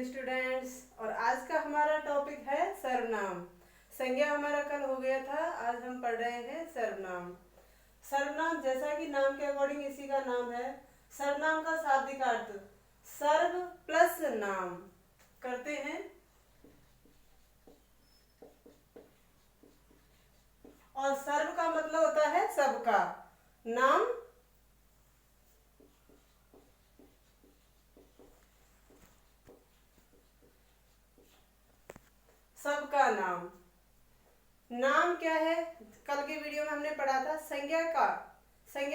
Students. और आज का हमारा टॉपिक है सर्वनाम। संज्ञा हमारा कल हो गया था, आज हम पढ़ रहे हैं सर्वनाम। सर्वनाम जैसा कि नाम के अकॉर्डिंग इसी का नाम है। सर्वनाम का शाब्दिक अर्थ सर्व प्लस नाम करते हैं। और सर्व का मतलब होता है सबका नाम, सबका नाम। नाम क्या है? कल के वीडियो में हमने पढ़ा था संज्ञा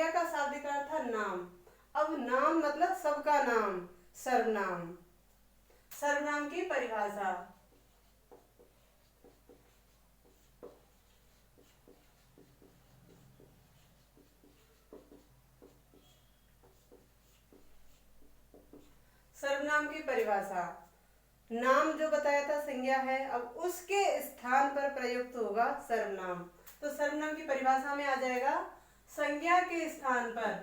का शाब्दिक अर्थ था नाम। अब नाम मतलब सबका नाम, सर्वनाम। सर्वनाम की परिभाषा। सर्वनाम की परिभाषा, नाम जो बताया था संज्ञा है, अब उसके स्थान पर प्रयुक्त होगा सर्वनाम। तो सर्वनाम की परिभाषा में आ जाएगा संज्ञा के स्थान पर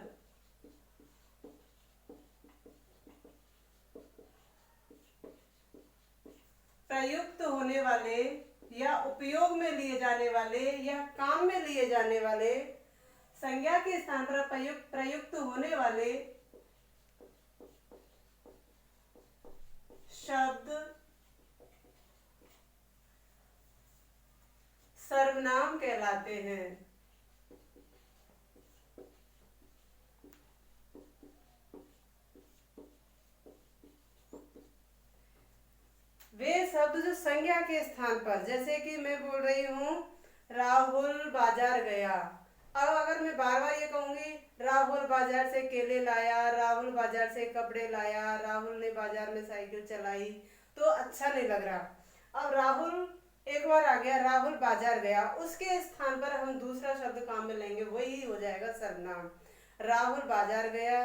प्रयुक्त होने वाले या उपयोग में लिए जाने वाले या काम में लिए जाने वाले, संज्ञा के स्थान पर प्रयुक्त होने वाले शब्द सर्वनाम कहलाते हैं। वे शब्द जो संज्ञा के स्थान पर, जैसे कि मैं बोल रही हूं राहुल बाजार गया। अब अगर मैं बार बार ये कहूंगी राहुल बाजार से केले लाया, राहुल बाजार से कपड़े लाया, राहुल ने बाजार में साइकिल चलाई, तो अच्छा नहीं लग रहा। अब राहुल एक बार आ गया, राहुल बाजार गया, उसके स्थान पर हम दूसरा शब्द काम में लेंगे, वही हो जाएगा सर्वनाम। राहुल बाजार गया,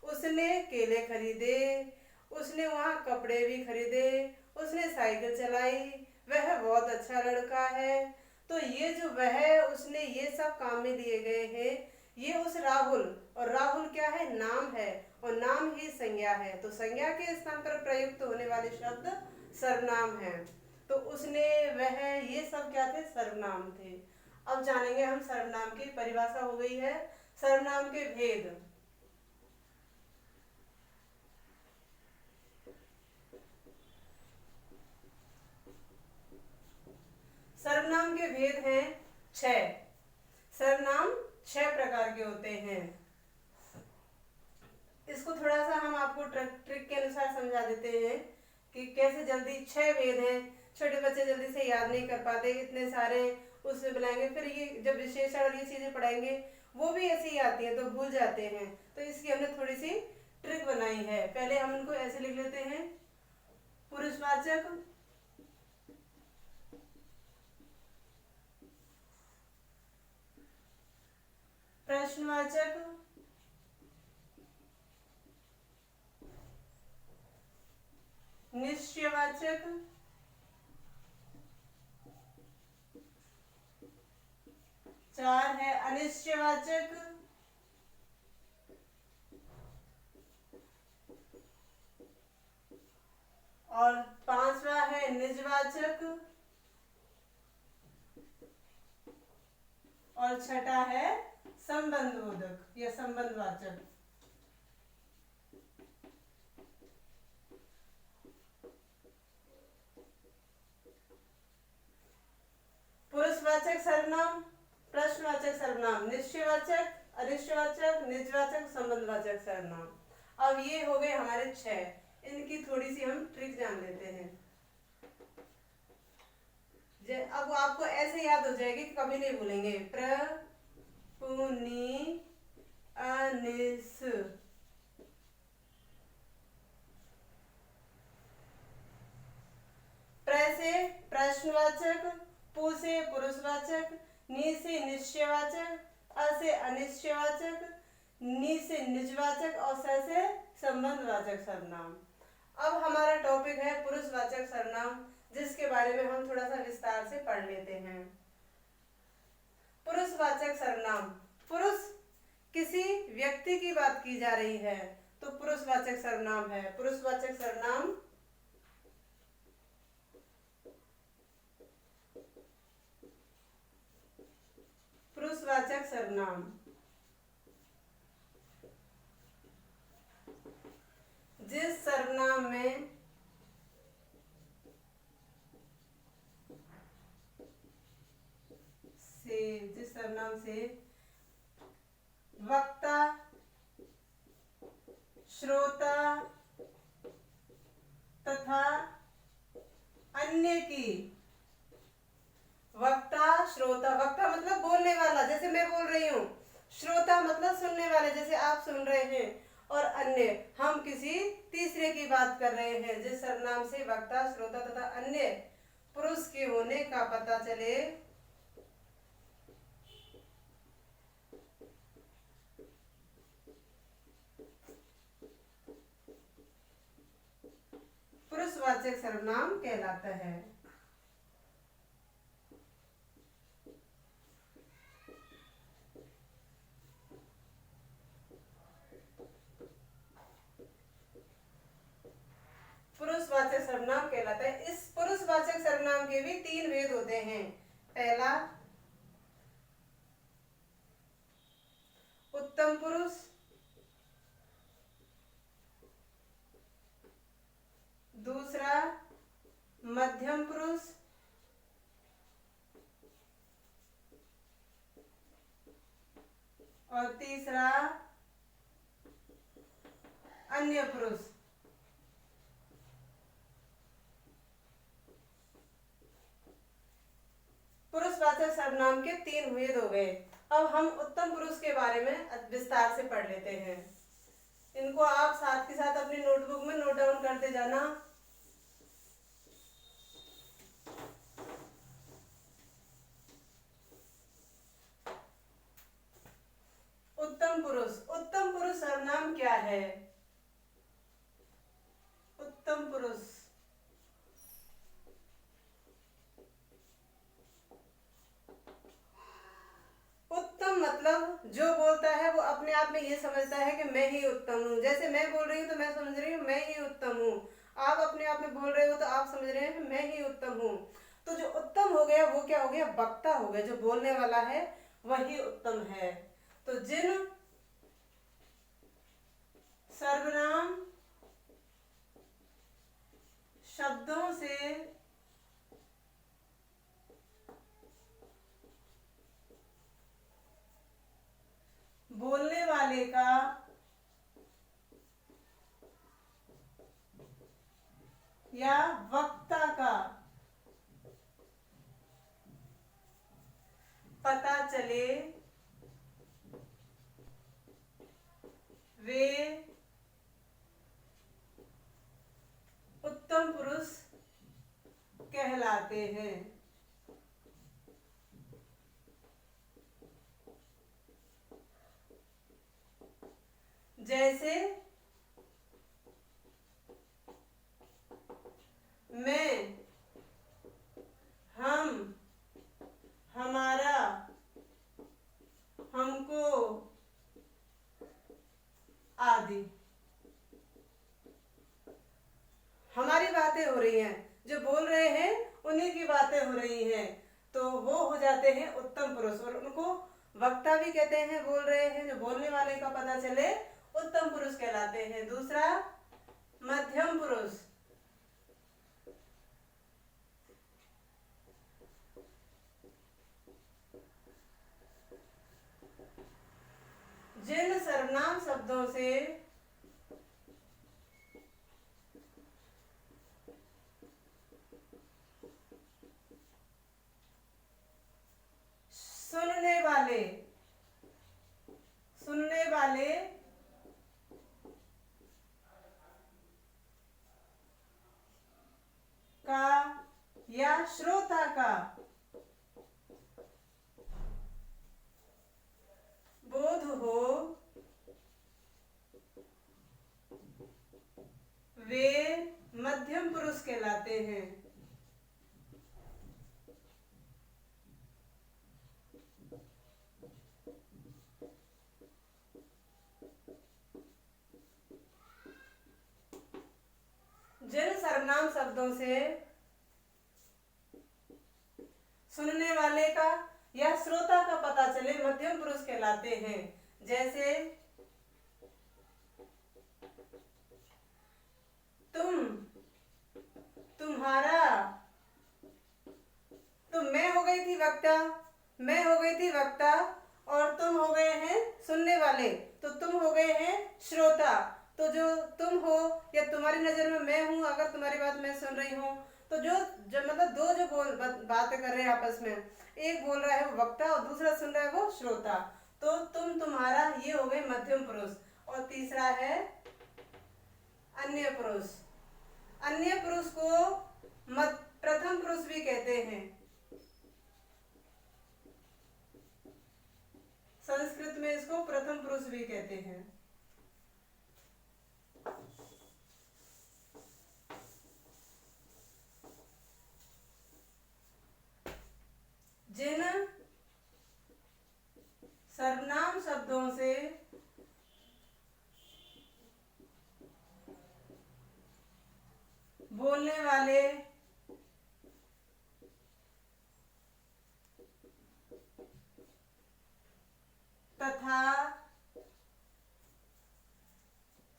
उसने केले खरीदे, उसने वहां कपड़े भी खरीदे, उसने साइकिल चलाई, वह बहुत अच्छा लड़का है। तो ये जो वह उसने ये सब काम में लिए गए हैं, ये उस राहुल, और राहुल क्या है? नाम है, और नाम ही संज्ञा है। तो संज्ञा के स्थान पर प्रयुक्त होने वाले शब्द सर्वनाम है। तो उसने, वह, ये सब क्या थे? सर्वनाम थे। अब जानेंगे हम सर्वनाम की परिभाषा हो गई है। सर्वनाम के भेद। सर्वनाम के भेद हैं 6। सर्वनाम 6 प्रकार के होते हैं। इसको थोड़ा सा हम आपको ट्रिक के अनुसार समझा देते हैं कि कैसे जल्दी 6 भेद हैं। छोटे बच्चे जल्दी से याद नहीं कर पाते, इतने सारे उसमें बुलाएंगे, फिर ये जब विशेषण और ये चीजें पढ़ाएंगे वो भी ऐसे ही आती हैं तो भूल जाते हैं। तो इसकी हमने थोड़ी सी ट्रिक बनाई है। पहले हम उनको ऐसे लिख लेते हैं, पुरुषवाचक, प्रश्नवाचक, निश्चयवाचक, चार है अनिश्चयवाचक, और 5वां है निजवाचक, और 6ठा है संबंधबोधक या संबंधवाचक। पुरुषवाचक सर्वनाम, प्रश्नवाचक सर्वनाम, निश्चयवाचक, अनिश्चयवाचक, निजवाचक, संबंधवाचक सर्वनाम। अब ये हो गए हमारे 6। इनकी थोड़ी सी हम ट्रिक जान लेते हैं। अब आपको ऐसे याद हो जाएगी कि कभी नहीं भूलेंगे। प्र, पुनि, अनिस। प्र से प्रश्नवाचक, पु से पुरुषवाचक, नि से निश्चयवाचक, अ से अनिश्चयवाचक, नि से निजवाचक, और स से संबंधवाचक सर्वनाम। अब हमारा टॉपिक है पुरुषवाचक सर्वनाम, जिसके बारे में हम थोड़ा सा विस्तार से पढ़ लेते हैं। पुरुषवाचक सर्वनाम, पुरुष किसी व्यक्ति की बात की जा रही है तो पुरुषवाचक सर्वनाम है। पुरुषवाचक सर्वनाम पुरुषवाचक सर्वनाम। जिस सर्वनाम में से वक्ता, श्रोता तथा अन्य की, वक्ता मतलब बोलने वाला, जैसे मैं बोल रही हूँ, श्रोता मतलब सुनने वाले, जैसे आप सुन रहे हैं, और अन्य हम किसी तीसरे की बात कर रहे हैं। जिस सर्वनाम से वक्ता, श्रोता तथा अन्य पुरुष के होने का पता चले पुरुषवाचक सर्वनाम कहलाता है। पुरुषवाचक सर्वनाम कहलाता है। इस पुरुषवाचक सर्वनाम के भी 3 भेद होते हैं। पहला, उत्तम पुरुष, दूसरा मध्यम पुरुष, और तीसरा अन्य पुरुष। पुरुषवाचक सर्वनाम के 3 भेद हो गए। अब हम उत्तम पुरुष के बारे में विस्तार से पढ़ लेते हैं। इनको आप साथ के साथ अपनी नोटबुक में नोट डाउन करते जाना। उत्तम पुरुष सर्वनाम क्या है? उत्तम पुरुष मतलब जो बोलता है वो अपने आप में ये समझता है कि मैं ही उत्तम हूँ। जैसे मैं बोल रही हूँ तो मैं समझ रही हूँ मैं ही उत्तम हूँ। आप अपने आप में बोल रहे हो तो आप समझ रहे हैं कि मैं ही उत्तम हूँ। तो जो उत्तम हो गया वो क्या हो गया? वक्ता हो गया। जो बोलने वाला है वही उत्तम है। तो जिन सर्वनाम शब्दों से बोलने वाले का या वक्ता का पता चले वे उत्तम पुरुष कहलाते हैं। जैसे मैं, हम, हमारा, हमको आदि। हमारी बातें हो रही हैं, जो बोल रहे हैं उन्हीं की बातें हो रही हैं, तो वो हो जाते हैं उत्तम पुरुष। और उनको वक्ता भी कहते हैं। बोल रहे हैं, जो बोलने वाले का पता चले उत्तम पुरुष कहलाते हैं। दूसरा मध्यम पुरुष, जिन सर्वनाम शब्दों से सुनने वाले का या श्रोता का बोध हो, वे मध्यम पुरुष कहलाते हैं। जिन सर्वनाम शब्दों से सुनने वाले का या श्रोता का पता चले मध्यम पुरुष कहलाते हैं। जैसे तुम, तुम्हारा, तो मैं हो गई थी वक्ता, मैं हो गई थी वक्ता और तुम हो गए हैं सुनने वाले, तो तुम हो गए हैं श्रोता। तो जो तुम हो या तुम्हारी नजर में मैं हूं, अगर तुम्हारी बात मैं सुन रही हूं, तो जो मतलब दो जो बातें कर रहे हैं आपस में, एक बोल रहा है वो वक्ता और दूसरा सुन रहा है वो श्रोता। तो तुम, तुम्हारा, ये हो गए मध्यम पुरुष। और तीसरा है अन्य पुरुष। अन्य पुरुष को प्रथम पुरुष भी कहते हैं। संस्कृत में इसको प्रथम पुरुष भी कहते हैं। जिन सर्वनाम शब्दों से बोलने वाले तथा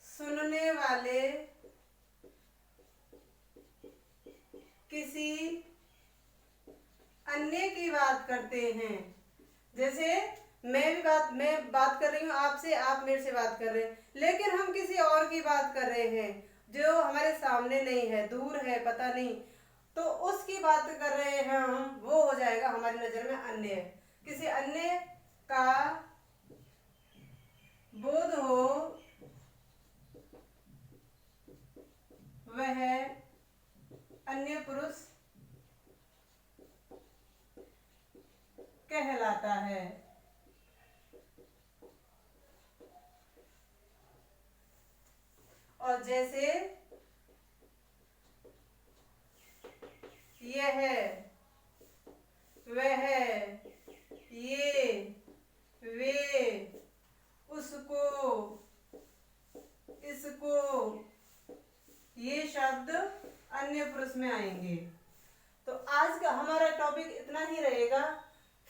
सुनने वाले किसी अन्य की बात करते हैं। जैसे मैं बात कर रही हूँ आपसे, आप मेरे से बात कर रहे हैं, लेकिन हम किसी और की बात कर रहे हैं जो हमारे सामने नहीं है, दूर है, पता नहीं, तो उसकी बात कर रहे हैं हम, वो हो जाएगा हमारी नजर में अन्य। किसी अन्य का बोध हो वह अन्य पुरुष कहलाता है। और जैसे यह, वह, ये, वे, उसको, इसको, ये शब्द अन्य पुरुष में आएंगे। तो आज का हमारा टॉपिक इतना ही रहेगा,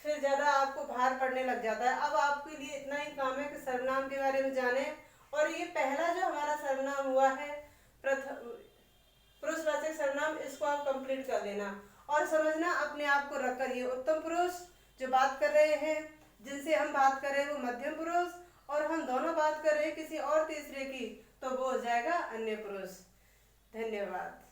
फिर ज्यादा आपको भार पड़ने लग जाता है। अब आपके लिए इतना ही काम है कि सर्वनाम के बारे में जाने, और ये पहला जो हमारा सर्वनाम हुआ है पुरुषवाचक सर्वनाम, इसको आप कंप्लीट कर लेना और समझना अपने आप को रखकर, ये उत्तम पुरुष जो बात कर रहे हैं, जिनसे हम बात कर रहे हैं वो मध्यम पुरुष, और हम दोनों बात कर रहे हैं किसी और तीसरे की, तो वो हो जाएगा अन्य पुरुष। धन्यवाद।